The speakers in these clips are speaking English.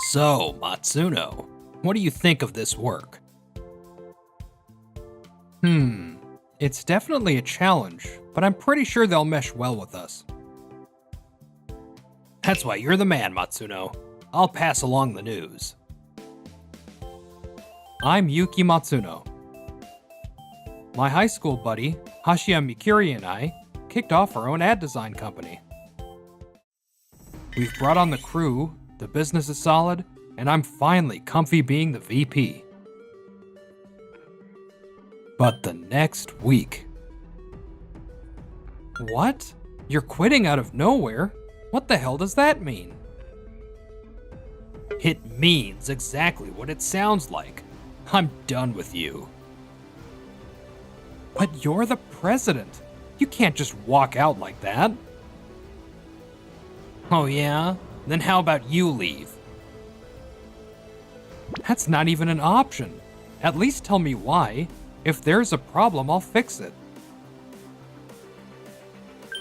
So, Matsuno, what do you think of this work? It's definitely a challenge, but I'm pretty sure they'll mesh well with us. That's why you're the man, Matsuno. I'll pass along the news. I'm Yuki Matsuno. My high school buddy, Hashia Mikiri, and I kicked off our own ad design company. We've brought on the crew, the business is solid, and I'm finally comfy being the VP. But the next week... What? You're quitting out of nowhere? What the hell does that mean? It means exactly what it sounds like. I'm done with you. But you're the president. You can't just walk out like that. Oh yeah? Then how about you leave? That's not even an option. At least tell me why. If there's a problem, I'll fix it.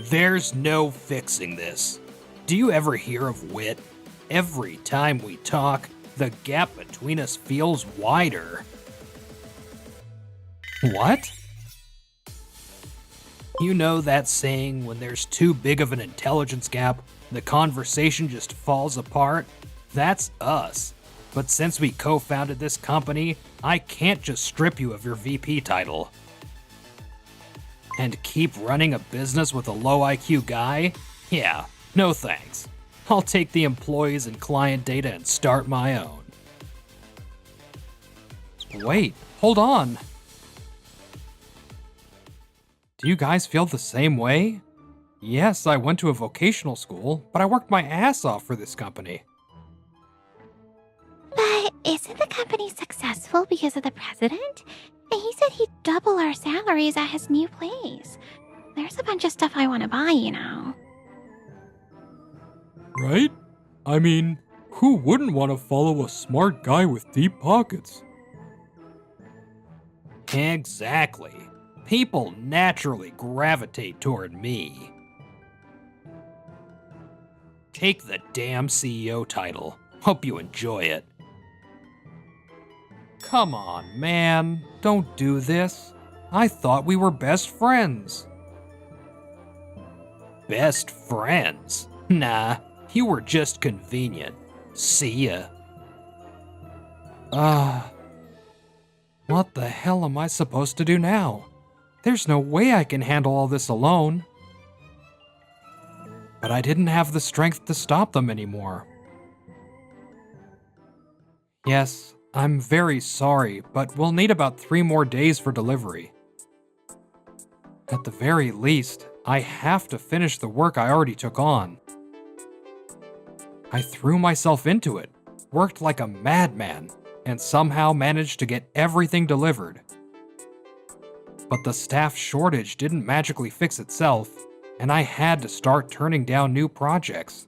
There's no fixing this. Do you ever hear of wit? Every time we talk, the gap between us feels wider. What? You know that saying, when there's too big of an intelligence gap, the conversation just falls apart? That's us. But since we co-founded this company, I can't just strip you of your VP title. And keep running a business with a low IQ guy? Yeah, no thanks. I'll take the employees and client data and start my own. Wait, hold on. Do you guys feel the same way? Yes, I went to a vocational school, but I worked my ass off for this company. But isn't the company successful because of the president? And he said he'd double our salaries at his new place. There's a bunch of stuff I want to buy, you know. Right? I mean, who wouldn't want to follow a smart guy with deep pockets? Exactly. People naturally gravitate toward me. Take the damn CEO title. Hope you enjoy it. Come on, man. Don't do this. I thought we were best friends. Best friends? Nah, you were just convenient. See ya. What the hell am I supposed to do now? There's no way I can handle all this alone. But I didn't have the strength to stop them anymore. Yes, I'm very sorry, but we'll need about 3 more days for delivery. At the very least, I have to finish the work I already took on. I threw myself into it, worked like a madman, and somehow managed to get everything delivered. But the staff shortage didn't magically fix itself, and I had to start turning down new projects.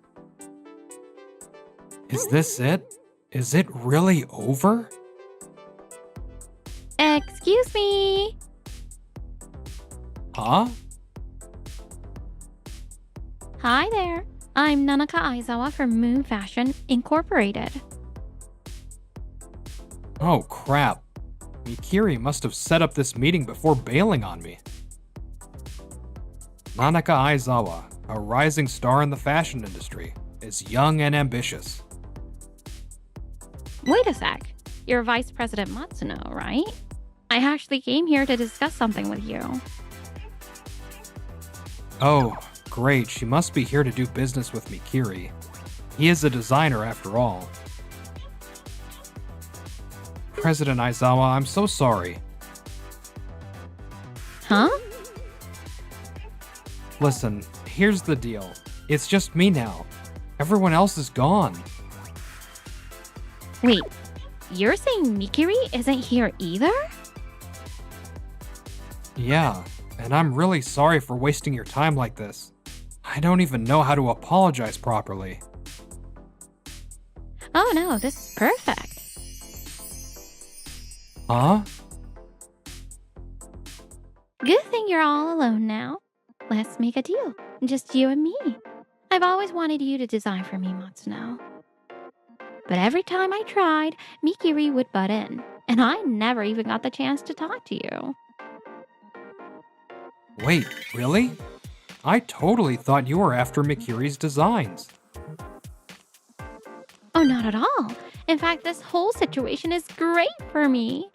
Is this it? Is it really over? Excuse me. Huh? Hi there. I'm Nanaka Aizawa from Moon Fashion Incorporated. Oh crap. Mikiri must have set up this meeting before bailing on me. Nanaka Aizawa, a rising star in the fashion industry, is young and ambitious. Wait a sec. You're Vice President Matsuno, right? I actually came here to discuss something with you. Oh, great. She must be here to do business with Mikiri. He is a designer after all. President Aizawa, I'm so sorry. Huh? Listen, here's the deal. It's just me now. Everyone else is gone. Wait, you're saying Mikiri isn't here either? Yeah, and I'm really sorry for wasting your time like this. I don't even know how to apologize properly. Oh no, this is perfect. Huh? Good thing you're all alone now. Let's make a deal. Just you and me. I've always wanted you to design for me, Matsuno. But every time I tried, Mikiri would butt in, and I never even got the chance to talk to you. Wait, really? I totally thought you were after Mikiri's designs. Oh, not at all. In fact, this whole situation is great for me.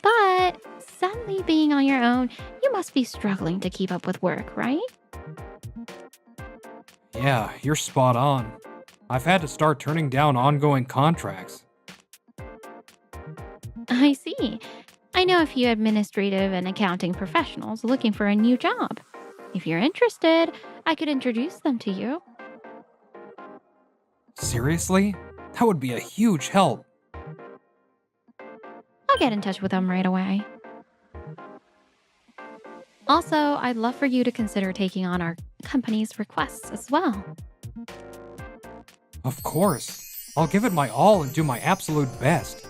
But suddenly being on your own, you must be struggling to keep up with work, right? Yeah, you're spot on. I've had to start turning down ongoing contracts. I see. I know a few administrative and accounting professionals looking for a new job. If you're interested, I could introduce them to you. Seriously? That would be a huge help. I'll get in touch with them right away. Also, I'd love for you to consider taking on our company's requests as well. Of course. I'll give it my all and do my absolute best.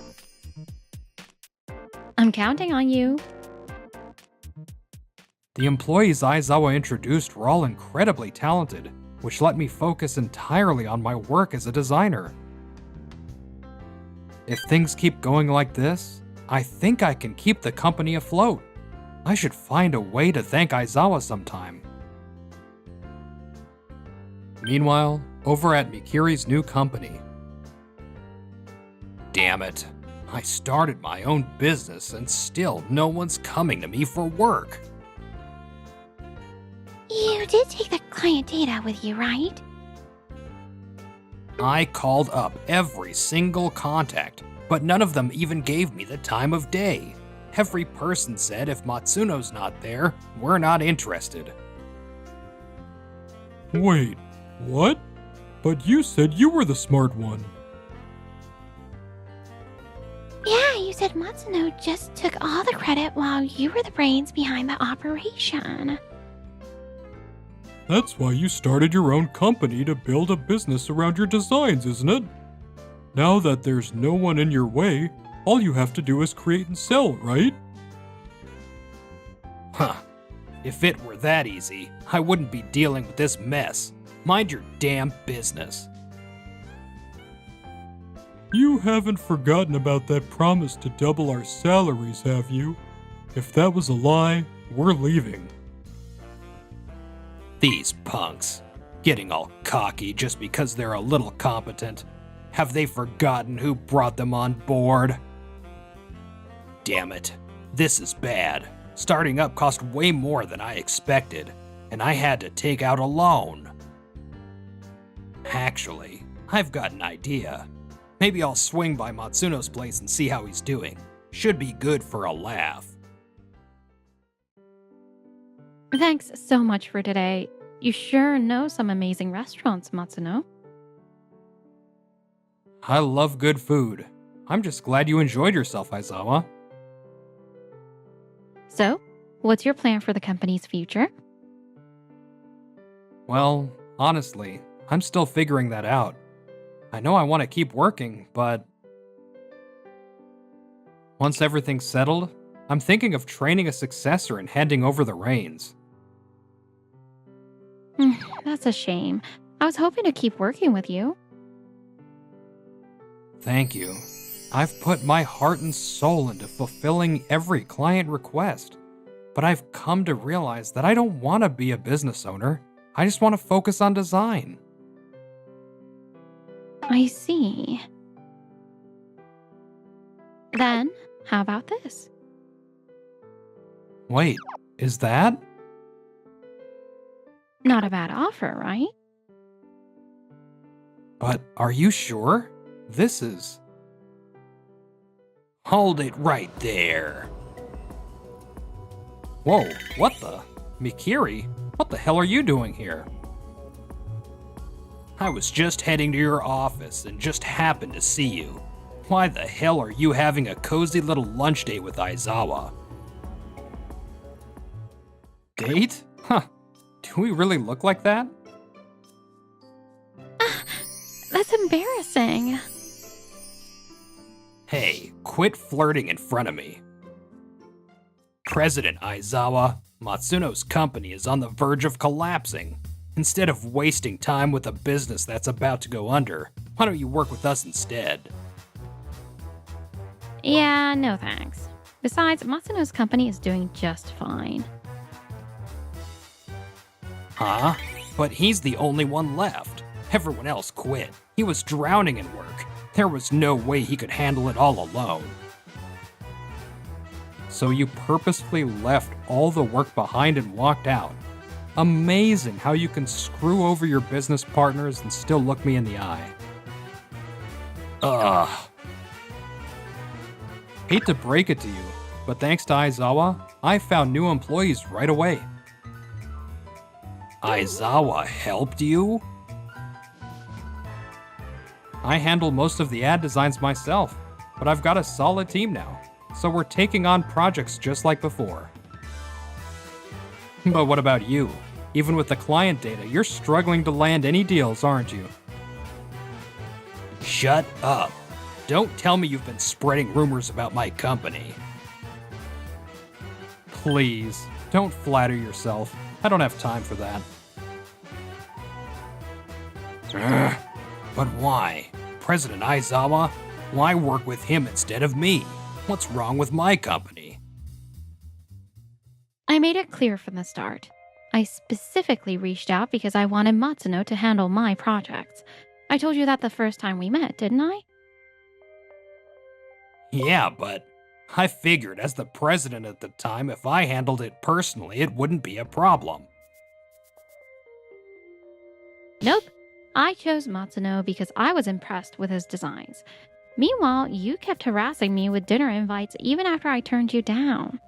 I'm counting on you. The employees Aizawa introduced were all incredibly talented, which let me focus entirely on my work as a designer. If things keep going like this, I think I can keep the company afloat. I should find a way to thank Aizawa sometime. Meanwhile, over at Mikiri's new company. Damn it. I started my own business and still no one's coming to me for work. You did take the client data with you, right? I called up every single contact, but none of them even gave me the time of day. Every person said if Matsuno's not there, we're not interested. Wait, what? But you said you were the smart one. Yeah, you said Matsuno just took all the credit while you were the brains behind the operation. That's why you started your own company to build a business around your designs, isn't it? Now that there's no one in your way, all you have to do is create and sell, right? Huh. If it were that easy, I wouldn't be dealing with this mess. Mind your damn business. You haven't forgotten about that promise to double our salaries, have you? If that was a lie, we're leaving. These punks. Getting all cocky just because they're a little competent. Have they forgotten who brought them on board? Damn it. This is bad. Starting up cost way more than I expected, and I had to take out a loan. Actually, I've got an idea. Maybe I'll swing by Matsuno's place and see how he's doing. Should be good for a laugh. Thanks so much for today. You sure know some amazing restaurants, Matsuno. I love good food. I'm just glad you enjoyed yourself, Aizawa. So, what's your plan for the company's future? Well, honestly, I'm still figuring that out. I know I want to keep working, but once everything's settled, I'm thinking of training a successor and handing over the reins. That's a shame. I was hoping to keep working with you. Thank you. I've put my heart and soul into fulfilling every client request, but I've come to realize that I don't want to be a business owner. I just want to focus on design. I see. Then, how about this? Wait, is that? Not a bad offer, right? But are you sure? This is... Hold it right there. Whoa, what the? Mikiri, what the hell are you doing here? I was just heading to your office and just happened to see you. Why the hell are you having a cozy little lunch date with Aizawa? Date? Huh. Do we really look like that? That's embarrassing. Hey, quit flirting in front of me. President Aizawa, Matsuno's company is on the verge of collapsing. Instead of wasting time with a business that's about to go under, why don't you work with us instead? Yeah, no thanks. Besides, Matsuno's company is doing just fine. Huh? But he's the only one left. Everyone else quit. He was drowning in work. There was no way he could handle it all alone. So you purposefully left all the work behind and walked out. Amazing how you can screw over your business partners and still look me in the eye. Ugh. Hate to break it to you, but thanks to Aizawa, I found new employees right away. Aizawa helped you? I handle most of the ad designs myself, but I've got a solid team now, so we're taking on projects just like before. But what about you? Even with the client data, you're struggling to land any deals, aren't you? Shut up. Don't tell me you've been spreading rumors about my company. Please, don't flatter yourself. I don't have time for that. But why? President Aizawa? Why work with him instead of me? What's wrong with my company? I made it clear from the start. I specifically reached out because I wanted Matsuno to handle my projects. I told you that the first time we met, didn't I? Yeah, but I figured as the president at the time, if I handled it personally, it wouldn't be a problem. Nope. I chose Matsuno because I was impressed with his designs. Meanwhile, you kept harassing me with dinner invites even after I turned you down.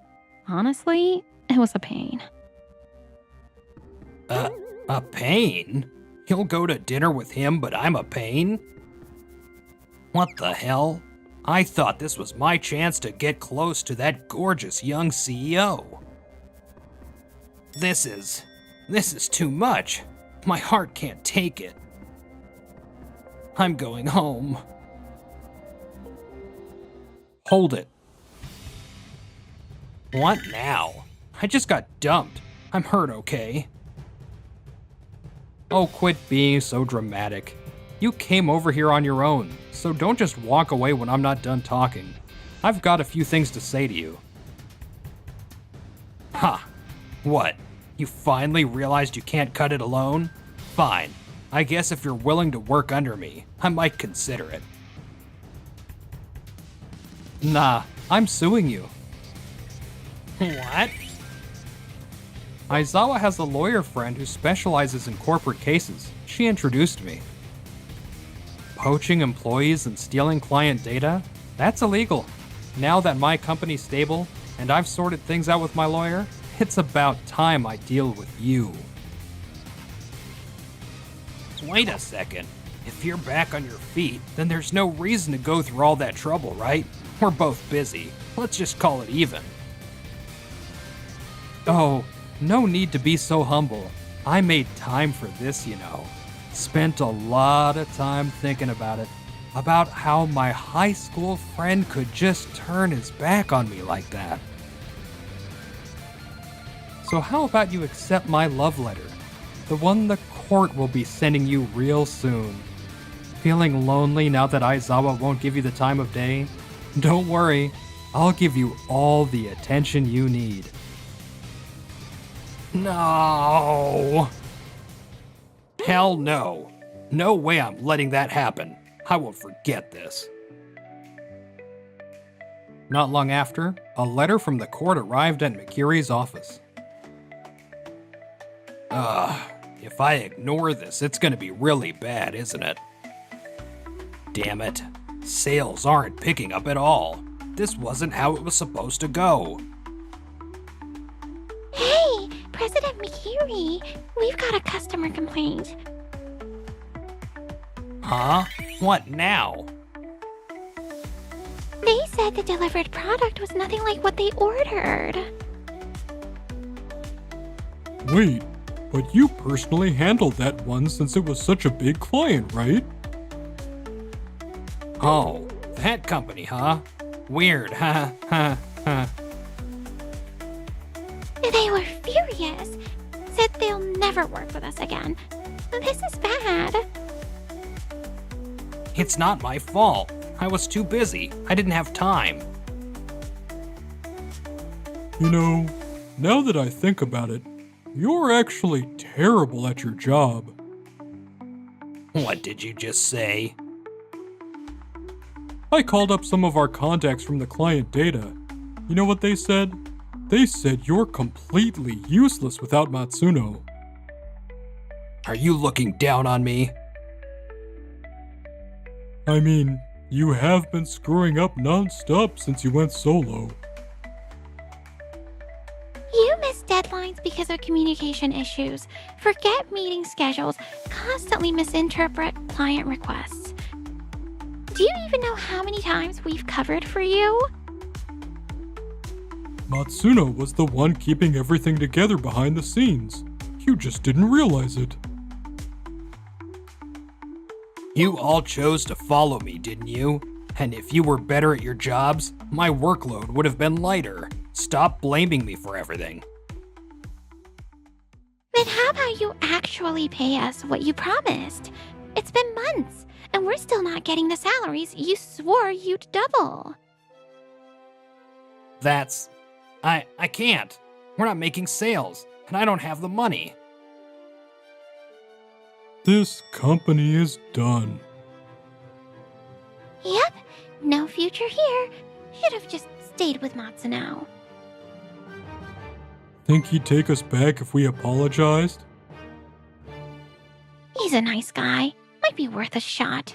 Honestly, it was a pain. A pain? You'll go to dinner with him, but I'm a pain? What the hell? I thought this was my chance to get close to that gorgeous young CEO. This is too much. My heart can't take it. I'm going home. Hold it. What now? I just got dumped. I'm hurt, okay? Oh, quit being so dramatic. You came over here on your own, so don't just walk away when I'm not done talking. I've got a few things to say to you. Ha! What? You finally realized you can't cut it alone? Fine. I guess if you're willing to work under me, I might consider it. Nah, I'm suing you. What? Aizawa has a lawyer friend who specializes in corporate cases. She introduced me. Poaching employees and stealing client data? That's illegal. Now that my company's stable and I've sorted things out with my lawyer, it's about time I deal with you. Wait a second. If you're back on your feet, then there's no reason to go through all that trouble, right? We're both busy. Let's just call it even. Oh, no need to be so humble. I made time for this, you know. Spent a lot of time thinking about it. About how my high school friend could just turn his back on me like that. So how about you accept my love letter? The one the court will be sending you real soon. Feeling lonely now that Aizawa won't give you the time of day? Don't worry, I'll give you all the attention you need. No! Hell no. No way I'm letting that happen. I won't forget this. Not long after, a letter from the court arrived at Mikiri's office. If I ignore this, it's gonna be really bad, isn't it? Damn it. Sales aren't picking up at all. This wasn't how it was supposed to go. Hey, President Mikiri, we've got a customer complaint. Huh? What now? They said the delivered product was nothing like what they ordered. Wait, but you personally handled that one since it was such a big client, right? Oh, that company, huh? Weird, They were furious. said they'll never work with us again. This is bad. It's not my fault. I was too busy. I didn't have time. You know, now that I think about it, you're actually terrible at your job. What did you just say? I called up some of our contacts from the client data. You know what they said? They said you're completely useless without Matsuno. Are you looking down on me? I mean, you have been screwing up non-stop since you went solo. You miss deadlines because of communication issues, forget meeting schedules, constantly misinterpret client requests. Do you even know how many times we've covered for you? Matsuno was the one keeping everything together behind the scenes. You just didn't realize it. You all chose to follow me, didn't you? And if you were better at your jobs, my workload would have been lighter. Stop blaming me for everything. Then how about you actually pay us what you promised? It's been months, and we're still not getting the salaries you swore you'd double. I can't. We're not making sales, and I don't have the money. This company is done. Yep, no future here. Should have just stayed with Matsuno. Think he'd take us back if we apologized? He's a nice guy. Might be worth a shot.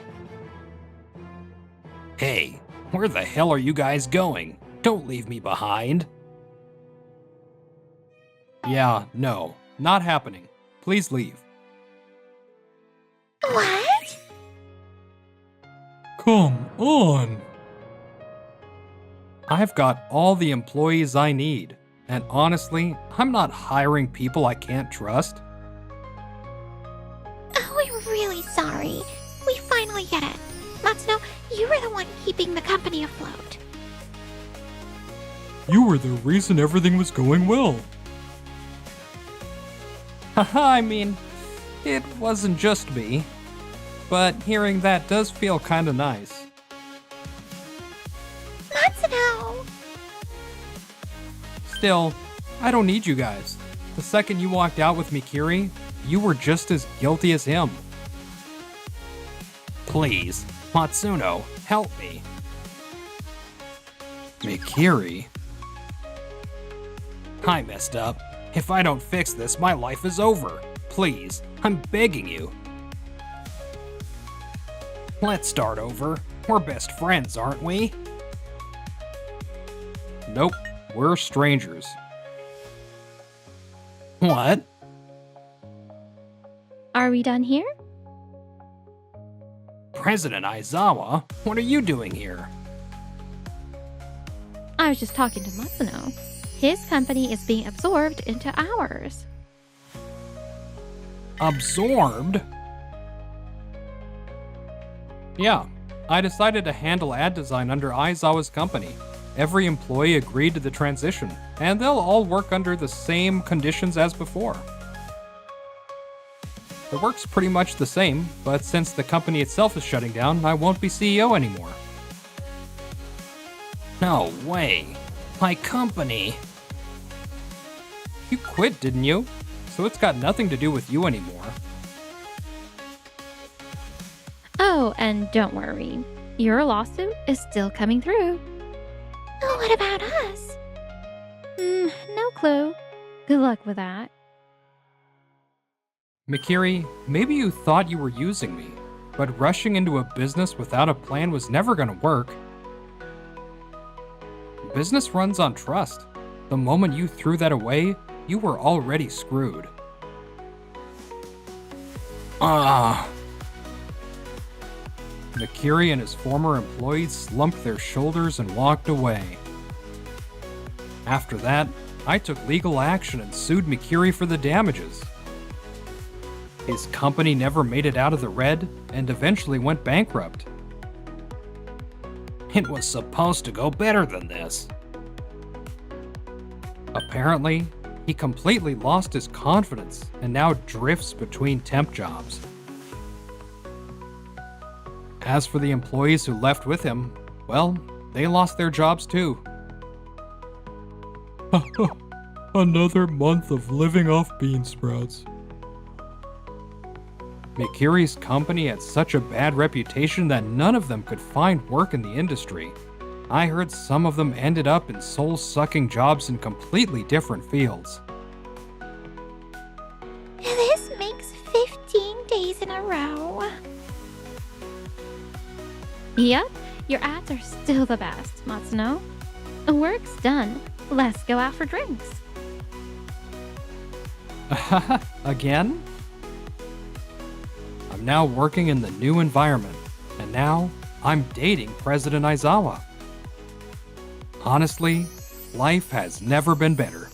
Hey, where the hell are you guys going? Don't leave me behind. Yeah, no, not happening. Please leave. What? Come on. I've got all the employees I need, and honestly, I'm not hiring people I can't trust. Oh, we're really sorry. We finally get it. Matsuno, you were the one keeping the company afloat. You were the reason everything was going well. Haha, I mean, it wasn't just me. But hearing that does feel kinda nice. Matsuno! Still, I don't need you guys. The second you walked out with Mikiri, you were just as guilty as him. Please, Matsuno, help me. Mikiri? I messed up. If I don't fix this, my life is over. Please, I'm begging you. Let's start over. We're best friends, aren't we? Nope, we're strangers. What? Are we done here? President Aizawa, what are you doing here? I was just talking to Matsuno. His company is being absorbed into ours. Absorbed? Yeah, I decided to handle ad design under Aizawa's company. Every employee agreed to the transition, and they'll all work under the same conditions as before. The work's pretty much the same, but since the company itself is shutting down, I won't be CEO anymore. No way. My company. You quit, didn't you? So it's got nothing to do with you anymore. Oh, and don't worry. Your lawsuit is still coming through. Oh, what about us? No clue. Good luck with that. Mikiri, maybe you thought you were using me, but rushing into a business without a plan was never gonna work. Business runs on trust. The moment you threw that away, you were already screwed. Mikiri and his former employees slumped their shoulders and walked away. After that, I took legal action and sued Mikiri for the damages. His company never made it out of the red and eventually went bankrupt. It was supposed to go better than this. Apparently, He completely lost his confidence and now drifts between temp jobs. As for the employees who left with him, well, they lost their jobs too. Another month of living off bean sprouts. Mikiri's company had such a bad reputation that none of them could find work in the industry. I heard some of them ended up in soul-sucking jobs in completely different fields. This makes 15 days in a row. Yep, your ads are still the best, Matsuno. Work's done. Let's go out for drinks. Again? I'm now working in the new environment, and now I'm dating President Aizawa. Honestly, life has never been better.